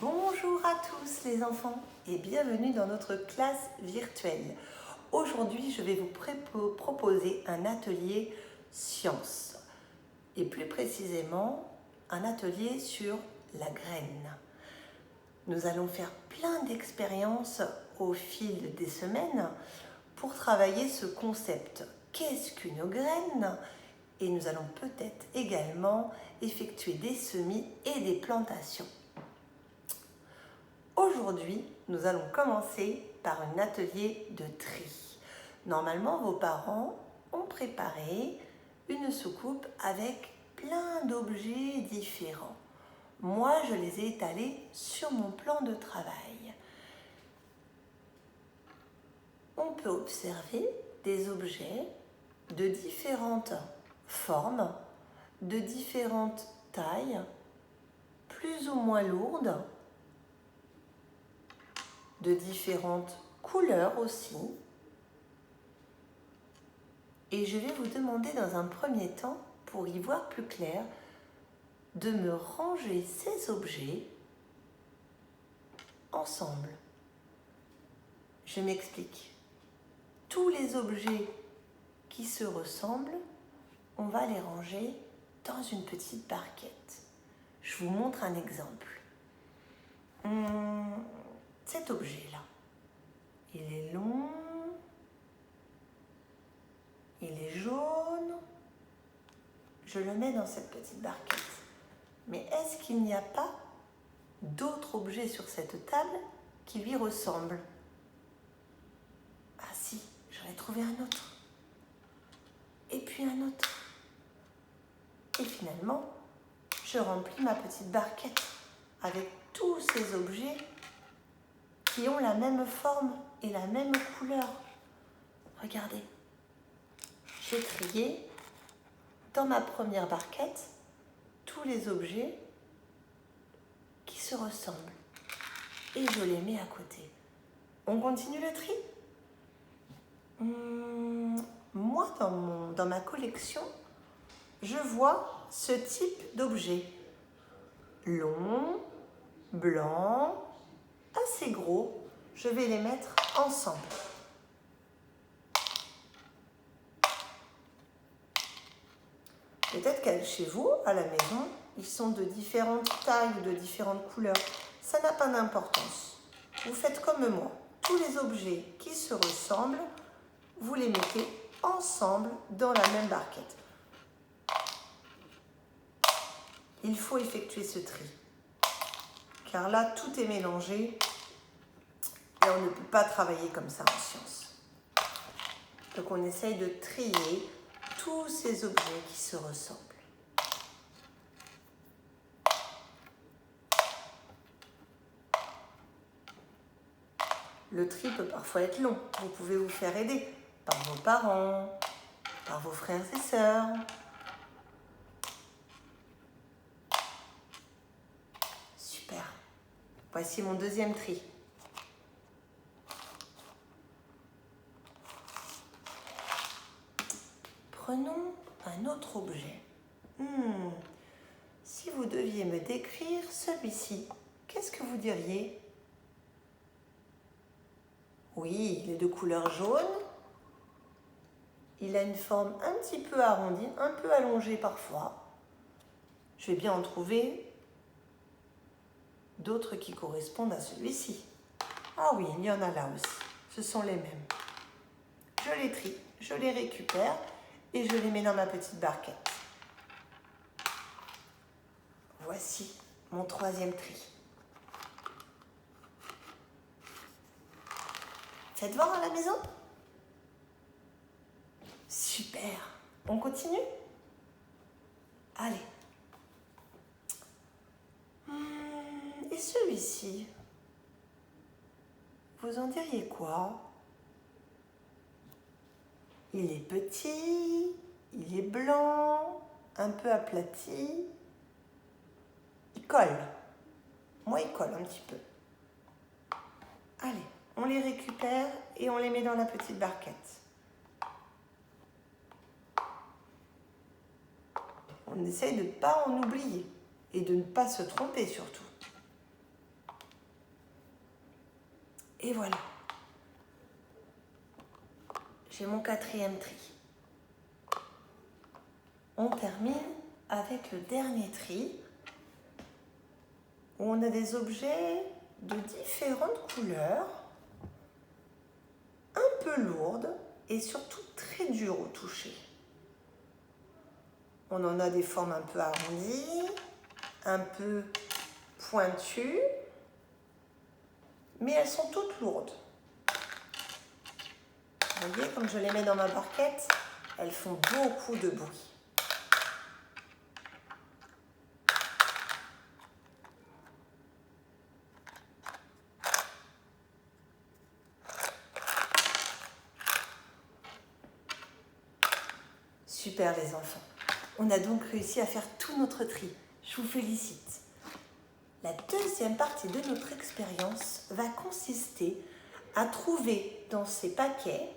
Bonjour à tous les enfants et bienvenue dans notre classe virtuelle. Aujourd'hui, je vais vous proposer un atelier sciences et plus précisément un atelier sur la graine. Nous allons faire plein d'expériences au fil des semaines pour travailler ce concept. Qu'est-ce qu'une graine? Et nous allons peut-être également effectuer des semis et des plantations. Aujourd'hui, nous allons commencer par un atelier de tri. Normalement, vos parents ont préparé une soucoupe avec plein d'objets différents. Moi, je les ai étalés sur mon plan de travail. On peut observer des objets de différentes formes, de différentes tailles, plus ou moins lourdes, de différentes couleurs aussi. Et je vais vous demander dans un premier temps, pour y voir plus clair, de me ranger ces objets ensemble. Je m'explique. Tous les objets qui se ressemblent, on va les ranger dans une petite barquette. Je vous montre un exemple. Cet objet-là, il est long, il est jaune, je le mets dans cette petite barquette. Mais est-ce qu'il n'y a pas d'autres objets sur cette table qui lui ressemblent? Ah si, j'en ai trouvé un autre. Et puis un autre. Et finalement, je remplis ma petite barquette avec tous ces objets qui ont la même forme et la même couleur. Regardez, j'ai trié dans ma première barquette tous les objets qui se ressemblent et je les mets à côté. On continue le tri? Moi, dans ma collection, je vois ce type d'objet. Long, blanc, assez gros. Je vais les mettre ensemble. Peut-être qu'à chez vous, à la maison, ils sont de différentes tailles ou de différentes couleurs. Ça n'a pas d'importance. Vous faites comme moi. Tous les objets qui se ressemblent, vous les mettez ensemble dans la même barquette. Il faut effectuer ce tri. Car là, tout est mélangé et on ne peut pas travailler comme ça en sciences. Donc on essaye de trier tous ces objets qui se ressemblent. Le tri peut parfois être long. Vous pouvez vous faire aider par vos parents, par vos frères et sœurs. Super. Voici mon deuxième tri. Prenons un autre objet. Si vous deviez me décrire celui-ci, qu'est-ce que vous diriez? Oui, il est de couleur jaune. Il a une forme un petit peu arrondie, un peu allongée parfois. Je vais bien en trouver d'autres qui correspondent à celui-ci. Ah oui, il y en a là aussi. Ce sont les mêmes. Je les trie, je les récupère et je les mets dans ma petite barquette. Voici mon troisième tri. Faites voir à la maison? Super. On continue? Allez. Et celui-ci, vous en diriez quoi? Il est petit, il est blanc, un peu aplati. Il colle. Moi, il colle un petit peu. Allez, on les récupère et on les met dans la petite barquette. On essaye de ne pas en oublier et de ne pas se tromper surtout. Et voilà. J'ai mon 4e tri. On termine avec le dernier tri, où on a des objets de différentes couleurs, un peu lourdes et surtout très dures au toucher. On en a des formes un peu arrondies, un peu pointues, mais elles sont toutes lourdes. Vous voyez, comme je les mets dans ma barquette, elles font beaucoup de bruit. Super les enfants. On a donc réussi à faire tout notre tri. Je vous félicite. La deuxième partie de notre expérience va consister à trouver dans ces paquets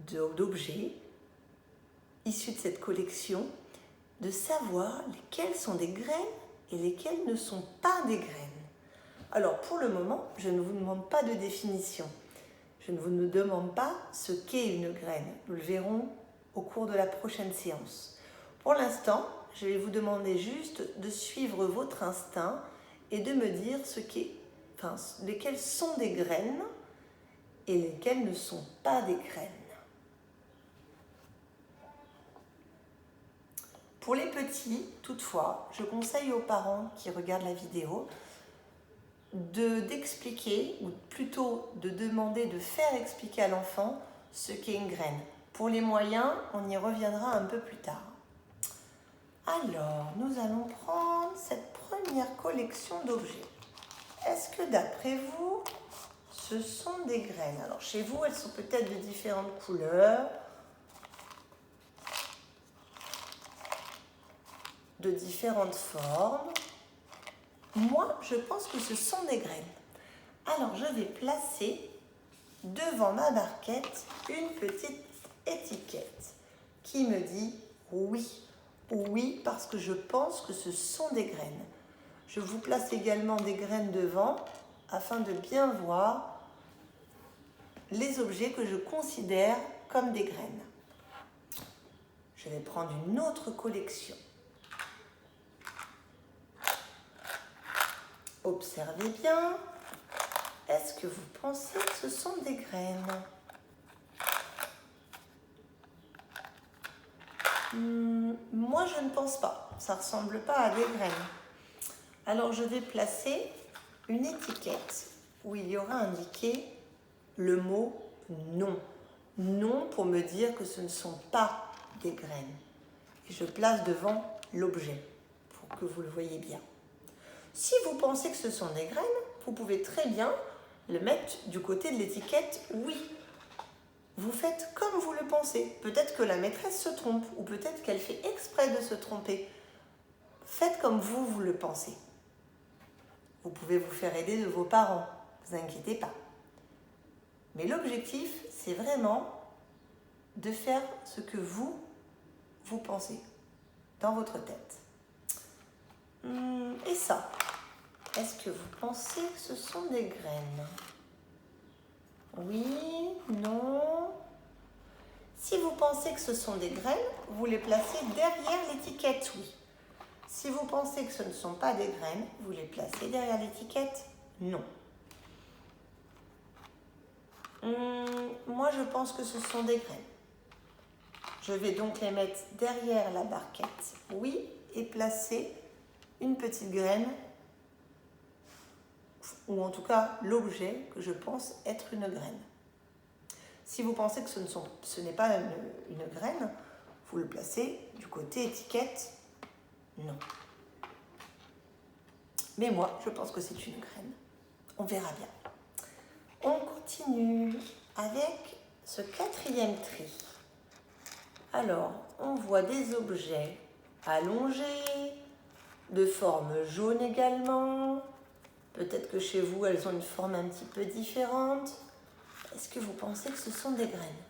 d'objets issus de cette collection, de savoir lesquels sont des graines et lesquels ne sont pas des graines. Alors pour le moment, je ne vous demande pas de définition. Je ne vous demande pas ce qu'est une graine. Nous le verrons au cours de la prochaine séance. Pour l'instant, je vais vous demander juste de suivre votre instinct et de me dire lesquelles sont des graines et lesquelles ne sont pas des graines. Pour les petits, toutefois, je conseille aux parents qui regardent la vidéo d'expliquer, ou plutôt de demander de faire expliquer à l'enfant ce qu'est une graine. Pour les moyens, on y reviendra un peu plus tard. Alors, nous allons prendre cette première collection d'objets. Est-ce que d'après vous, ce sont des graines? Alors, chez vous, elles sont peut-être de différentes couleurs, de différentes formes. Moi, je pense que ce sont des graines. Alors, je vais placer devant ma barquette une petite étiquette qui me dit oui. Oui, parce que je pense que ce sont des graines. Je vous place également des graines devant afin de bien voir les objets que je considère comme des graines. Je vais prendre une autre collection. Observez bien. Est-ce que vous pensez que ce sont des graines? Moi, je ne pense pas. Ça ne ressemble pas à des graines. Alors, je vais placer une étiquette où il y aura indiqué le mot non. Non pour me dire que ce ne sont pas des graines. Et je place devant l'objet pour que vous le voyez bien. Si vous pensez que ce sont des graines, vous pouvez très bien le mettre du côté de l'étiquette oui. Vous faites comme vous le pensez. Peut-être que la maîtresse se trompe ou peut-être qu'elle fait exprès de se tromper. Faites comme vous le pensez. Vous pouvez vous faire aider de vos parents, ne vous inquiétez pas. Mais l'objectif, c'est vraiment de faire ce que vous pensez dans votre tête. Et ça, est-ce que vous pensez que ce sont des graines? Oui, non. Si vous pensez que ce sont des graines, vous les placez derrière l'étiquette oui. Si vous pensez que ce ne sont pas des graines, vous les placez derrière l'étiquette non. Moi, je pense que ce sont des graines. Je vais donc les mettre derrière la barquette oui et placer une petite graine, ou en tout cas l'objet que je pense être une graine. Si vous pensez que ce n'est pas une graine, vous le placez du côté étiquette non. Mais moi, je pense que c'est une graine. On verra bien. On continue avec ce 4e tri. Alors, on voit des objets allongés, de forme jaune également. Peut-être que chez vous, elles ont une forme un petit peu différente. Est-ce que vous pensez que ce sont des graines?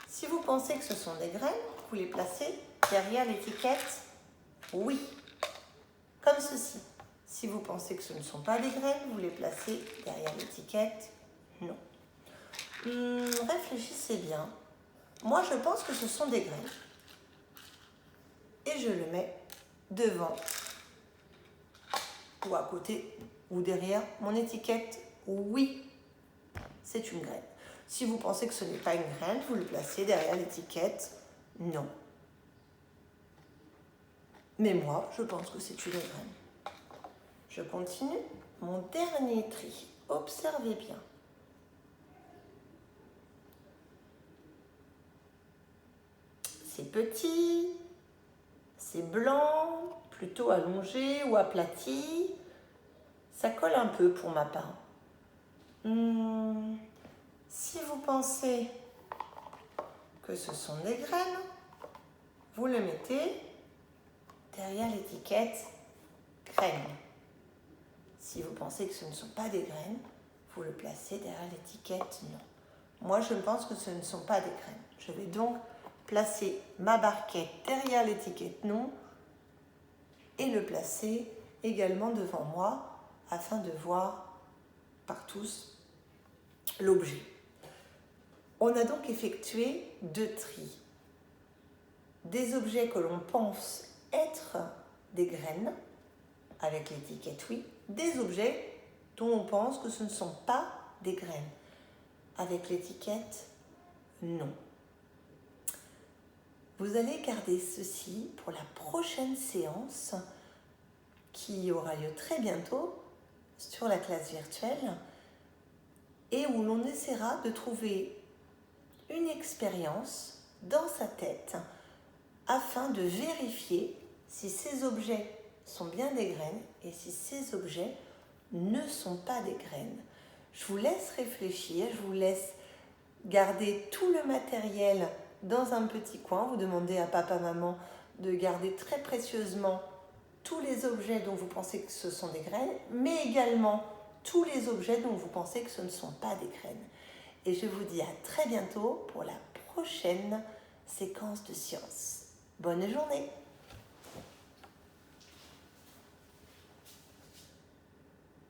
Si vous pensez que ce sont des graines, vous les placez derrière l'étiquette oui. Comme ceci. Si vous pensez que ce ne sont pas des graines, vous les placez derrière l'étiquette non. Réfléchissez bien. Moi, je pense que ce sont des graines. Et je le mets devant ou à côté ou derrière mon étiquette. Oui, c'est une graine. Si vous pensez que ce n'est pas une graine, vous le placez derrière l'étiquette non. Mais moi, je pense que c'est une graine. Je continue. Mon dernier tri. Observez bien. C'est petit, c'est blanc, plutôt allongé ou aplati. Ça colle un peu pour ma part. Si vous pensez que ce sont des graines, vous le mettez derrière l'étiquette graines. Si vous pensez que ce ne sont pas des graines, vous le placez derrière l'étiquette non. Moi, je pense que ce ne sont pas des graines. Je vais donc placer ma barquette derrière l'étiquette non et le placer également devant moi afin de voir par tous l'objet. On a donc effectué 2 tris. Des objets que l'on pense être des graines, avec l'étiquette oui, des objets dont on pense que ce ne sont pas des graines, avec l'étiquette non. Vous allez garder ceci pour la prochaine séance qui aura lieu très bientôt sur la classe virtuelle et où l'on essaiera de trouver une expérience dans sa tête afin de vérifier si ces objets sont bien des graines et si ces objets ne sont pas des graines. Je vous laisse réfléchir, je vous laisse garder tout le matériel dans un petit coin. Vous demandez à papa, maman de garder très précieusement tous les objets dont vous pensez que ce sont des graines, mais également tous les objets dont vous pensez que ce ne sont pas des graines. Et je vous dis à très bientôt pour la prochaine séquence de science. Bonne journée!